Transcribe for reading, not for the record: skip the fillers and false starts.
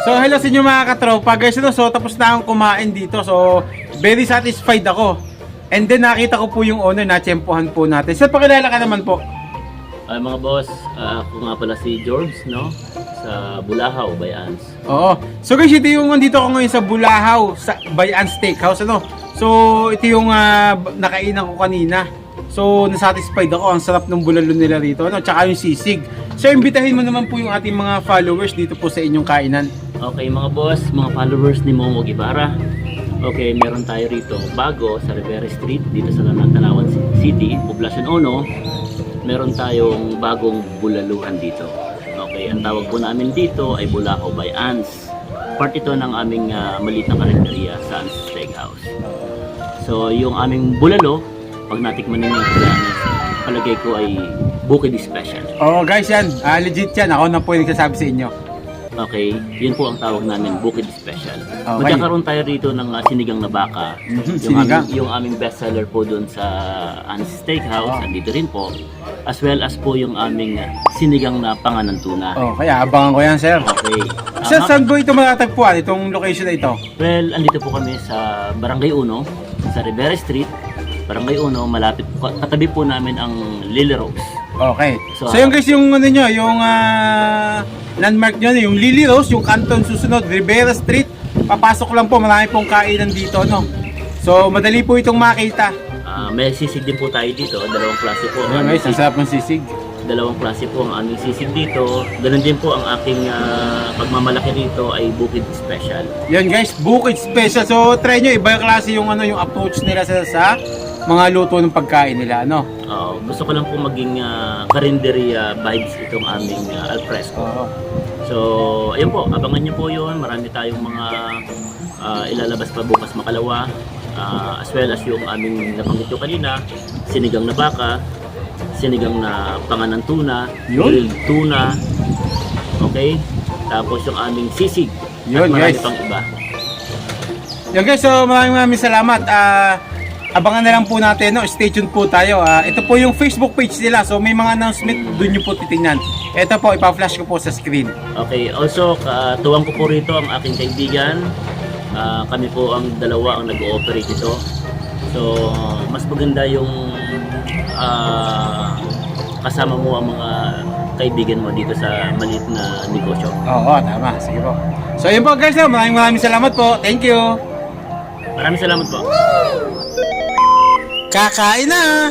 So hello sa inyo mga katropa guys, so tapos na akong kumain dito, so very satisfied ako. And then nakita ko po yung owner, natsempohan po natin. Sir, pakilala ka naman po. Ay mga boss, ako nga pala si George, no? Sa Bulahaw, Bayans. Oo. So guys, ito yung nandito ako ngayon sa Bulahaw, sa Bayan Steakhouse, ano? So ito yung nakainan ko kanina. So nasatisfied ako, ang sarap ng bulalo nila rito, ano? Tsaka yung sisig. So imbitahin mo naman po yung ating mga followers dito po sa inyong kainan. Okay mga boss, mga followers ni Momo Guevara. Okay, meron tayo rito bago sa Rivera Street, dito sa Tanawan City, Poblacion 1. Meron tayong bagong bulaluhan dito. Okay, ang tawag po namin dito ay Bulahaw by Ans. Part ito ng aming maliit na karinderya sa Ans Steakhouse. So yung aming bulalo, pag natikman ninyo yan, palagay ko ay Bukid Special. Oo guys, yan. Legit yan. Ako na po yung nagsasabi sa inyo. Okay, yun po ang tawag namin, Bukid Special. Okay. Magkakaroon tayo rito ng sinigang na baka. Sinigang. Yung aming bestseller po doon sa Ans Steakhouse, andito rin po. As well as po yung aming sinigang na panganan tuna. Oh, kaya abangan ko yan, sir. Okay. Sir, saan po ito matatagpuan, itong location na ito? Well, andito po kami sa Barangay 1, sa Rivera Street. Barangay 1, malapit po, katabi po namin ang Lily Rose. Okay. So, So, yung guys, yung ano nyo, yung landmark nyo, yung Lily Rose, yung Canton susunod, Rivera Street. Papasok lang po, marami pong kainan dito, no? So, madali po itong makita. May sisig din po tayo dito, dalawang klase po. Ayan guys, ang sarap ng sisig. Dalawang klase po ang aming sisig dito. Ganun din po ang aking pagmamalaki dito ay Bukid Special. Yan guys, Bukid Special. So, try nyo, iba yung klase yung, ano, yung approach nila sa mga luto ng pagkain nila, ano? Gusto ko lang po maging karinderya vibes itong aming alfresco. Oo. So, ayun po, abangan nyo po yun. Marami tayong mga ilalabas pa bukas makalawa. As well as yung aming nabanggit ko kanina, sinigang na baka, sinigang na panganan tuna, grilled tuna, okay? Tapos yung aming sisig, Yun, at marami guys. pang iba. Yan guys, so maraming salamat. Abangan na lang po natin, no? Stay tuned po tayo. Ito po yung Facebook page nila, so may mga announcement doon nyo po titingnan. Ito po, ipa-flash ko po sa screen. Okay, also, tuwang ko po rito ang aking kaibigan. Kami po ang dalawa ang nag-ooperate ito. So, mas maganda yung kasama mo ang mga kaibigan mo dito sa maliit na negosyo. Oo, tama. Sige po. So, yun po guys, maraming salamat po. Thank you. Maraming salamat po. Kakain na!